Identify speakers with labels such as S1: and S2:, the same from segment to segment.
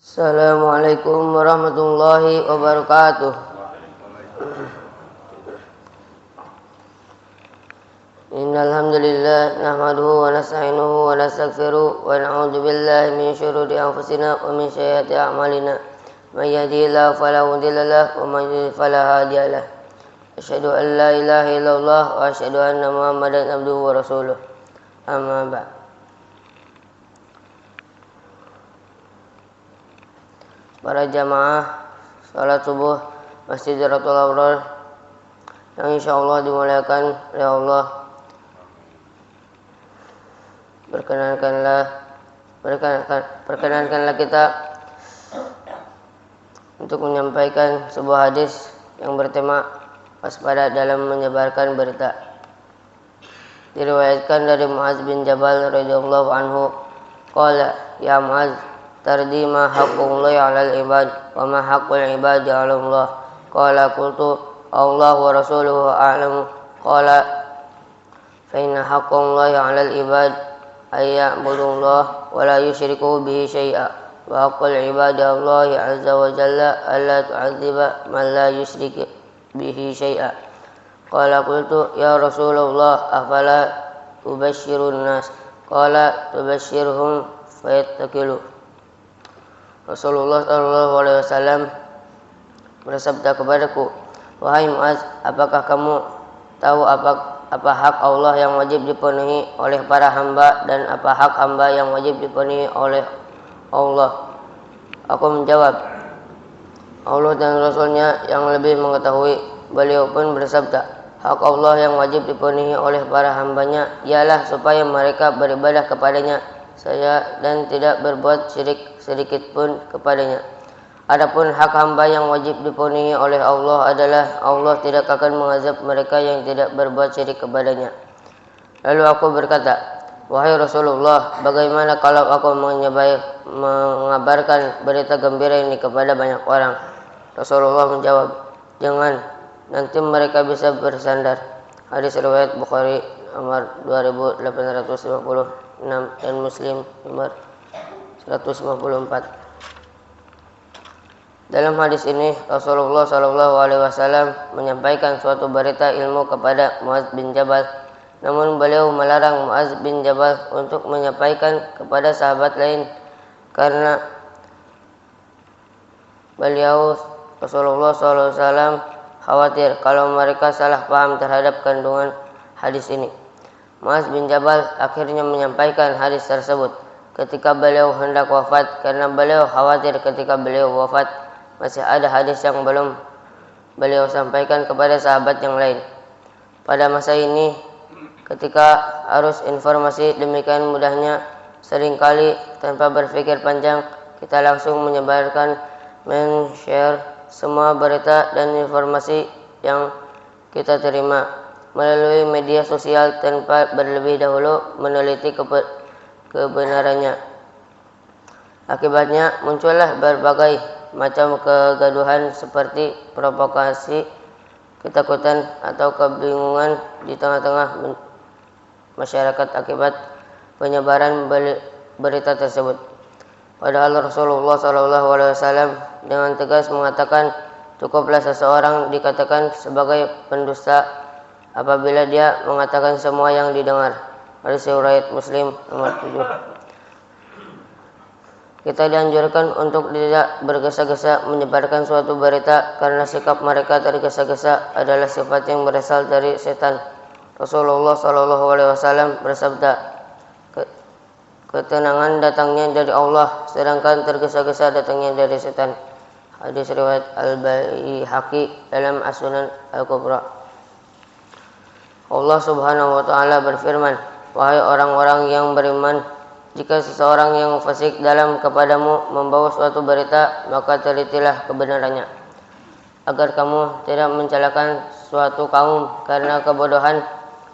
S1: Assalamualaikum warahmatullahi wabarakatuh. Innal hamdalillah nahmaduhu wa nasta'inuhu wa nastaghfiruh wa na'udzu billahi min shururi anfusina wa min sayyiati a'malina. May yahdihillahu fala mudilla lahu wa may yudlil fala hadiya lahu. Asyhadu an la ilaha illallah wa asyhadu anna Muhammadan abduhu wa rasuluh. Amma ba'd. Para jamaah salat subuh Masjid Ratul Abrar yang insyaallah dimuliakan oleh Allah, perkenankanlah kita untuk menyampaikan sebuah hadis yang bertema waspada dalam menyebarkan berita. Diriwayatkan dari Muaz bin Jabal radhiyallahu anhu, qala ya Muaz, tardi ma haqqullahi 'alal ibad wa ma haqqul ibadi 'ala Allah. Qala qultu Allah wa rasuluhu a'lamu. Qala fa inna haqqallahi 'alal ibad ay ya'budullah wa la yusyriku bihi syai'a wa haqqul ibadi Allah 'azza wa jalla alla tu'adziba man la yusyrik bihi syai'a. Qala qultu ya Rasulullah afala tubashshirun nas. Qala tubashshirhum fayattakilu. Rasulullah SAW bersabda kepadaku, wahai Muaz, apakah kamu tahu apa hak Allah yang wajib dipenuhi oleh para hamba dan apa hak hamba yang wajib dipenuhi oleh Allah? Aku menjawab, Allah dan Rasulnya yang lebih mengetahui. Beliau pun bersabda, hak Allah yang wajib dipenuhi oleh para hambanya ialah supaya mereka beribadah kepadanya saya dan tidak berbuat syirik sedikit pun kepadanya. Adapun hak hamba yang wajib dipenuhi oleh Allah adalah Allah tidak akan mengazab mereka yang tidak berbuat syirik kepadanya. Lalu aku berkata, wahai Rasulullah, bagaimana kalau aku mengabarkan berita gembira ini kepada banyak orang? Rasulullah menjawab, jangan, nanti mereka bisa bersandar. Hadis riwayat Bukhari nomor 2856 dan Muslim nomor 154. Dalam hadis ini Rasulullah SAW menyampaikan suatu berita ilmu kepada Muaz bin Jabal. Namun beliau melarang Muaz bin Jabal untuk menyampaikan kepada sahabat lain karena beliau Rasulullah SAW khawatir kalau mereka salah paham terhadap kandungan hadis ini. Muaz bin Jabal akhirnya menyampaikan hadis tersebut ketika beliau hendak wafat karena beliau khawatir ketika beliau wafat masih ada hadis yang belum beliau sampaikan kepada sahabat yang lain. Pada masa ini ketika arus informasi demikian mudahnya, seringkali tanpa berpikir panjang kita langsung menyebarkan, men-share semua berita dan informasi yang kita terima melalui media sosial tanpa berlebih dahulu meneliti kebenarannya. Akibatnya muncullah berbagai macam kegaduhan seperti provokasi, ketakutan atau kebingungan di tengah-tengah masyarakat akibat penyebaran berita tersebut. Padahal Rasulullah SAW dengan tegas mengatakan, cukuplah seseorang dikatakan sebagai pendusta apabila dia mengatakan semua yang didengar. Hadis riwayat Muslim nomor 7. Kita dianjurkan untuk tidak bergesa-gesa menyebarkan suatu berita karena sikap mereka tergesa-gesa adalah sifat yang berasal dari setan. Rasulullah SAW bersabda, ketenangan datangnya dari Allah sedangkan tergesa-gesa datangnya dari setan. Hadis riwayat Al-Baihaqi dalam As-Sunan Al-Kubra. Allah Subhanahu wa taala berfirman, wahai orang-orang yang beriman, jika seseorang yang fasik dalam kepadamu membawa suatu berita, maka telitilah kebenarannya, agar kamu tidak mencelakan suatu kaum karena kebodohan,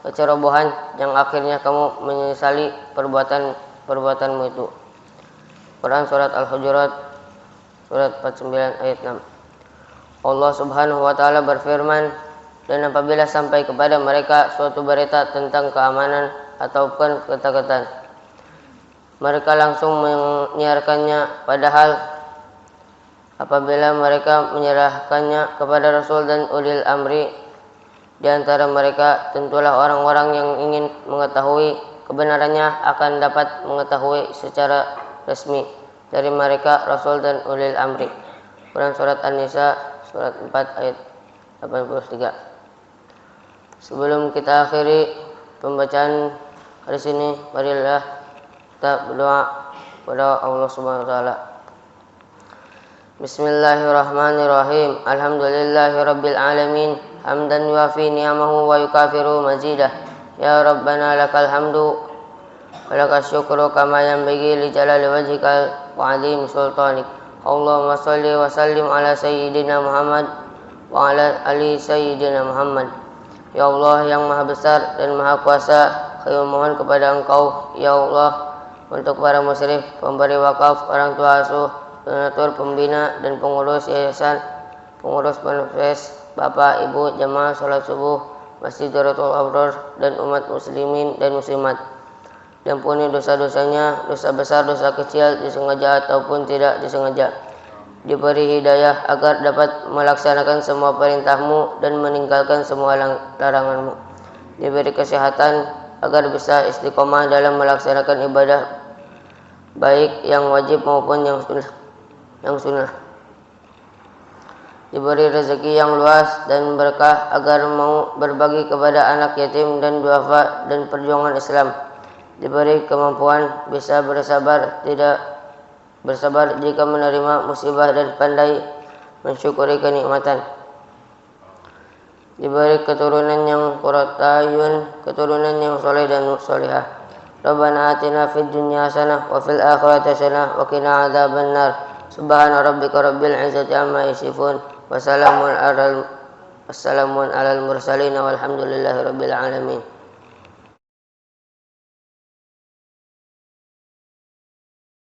S1: kecerobohan yang akhirnya kamu menyesali perbuatanmu itu. Quran Surat Al-Hujurat Surat 49 ayat 6. Allah Subhanahu wa taala berfirman, dan apabila sampai kepada mereka suatu berita tentang keamanan ataupun ketakutan, mereka langsung menyiarkannya padahal apabila mereka menyerahkannya kepada Rasul dan ulil amri di antara mereka, tentulah orang-orang yang ingin mengetahui kebenarannya akan dapat mengetahui secara resmi dari mereka Rasul dan ulil amri. Quran surat An-Nisa surat 4 ayat 83. Sebelum kita akhiri pembacaan hadis ini, marilah kita berdoa kepada Allah Subhanahu wa taala. Bismillahirrahmanirrahim. Alhamdulillahirabbil alamin. Hamdan yuafi ni'amahu wa yukafiru mazidah. Ya Rabbana lakal hamdu wa lakas syukru kama yanbaghi li jalali wajhikal wa 'azimi sultanik. Allahumma shalli wa sallim ala sayyidina Muhammad wa ala ali sayyidina Muhammad. Ya Allah yang maha besar dan maha kuasa, kami mohon kepada Engkau, ya Allah, untuk para musyrif, pemberi wakaf, orang tua asuh, donatur, pembina, dan pengurus yayasan, pengurus manifest, bapak, ibu, jamaah salat subuh, Masjid Darul Abrar, dan umat muslimin dan muslimat. Diampuni dosa-dosanya, dosa besar, dosa kecil, disengaja ataupun tidak disengaja. Diberi hidayah agar dapat melaksanakan semua perintahmu dan meninggalkan semua laranganmu. Diberi kesehatan agar bisa istiqomah dalam melaksanakan ibadah, baik yang wajib maupun yang sunnah. Diberi rezeki yang luas dan berkah agar mau berbagi kepada anak yatim dan duafa dan perjuangan Islam. Diberi kemampuan bisa bersabar jika menerima musibah dan pandai mensyukuri kenikmatan. Diberi keturunan yang qurrat ayun, keturunan yang soleh dan solehah. Rabbana atina fid dunya hasanah wa fil akhirati hasanah wa qina adzabannar. Subhana rabbika rabbil izzati amma yasifun wa salamun alal mursalin walhamdulillahi rabbil alamin.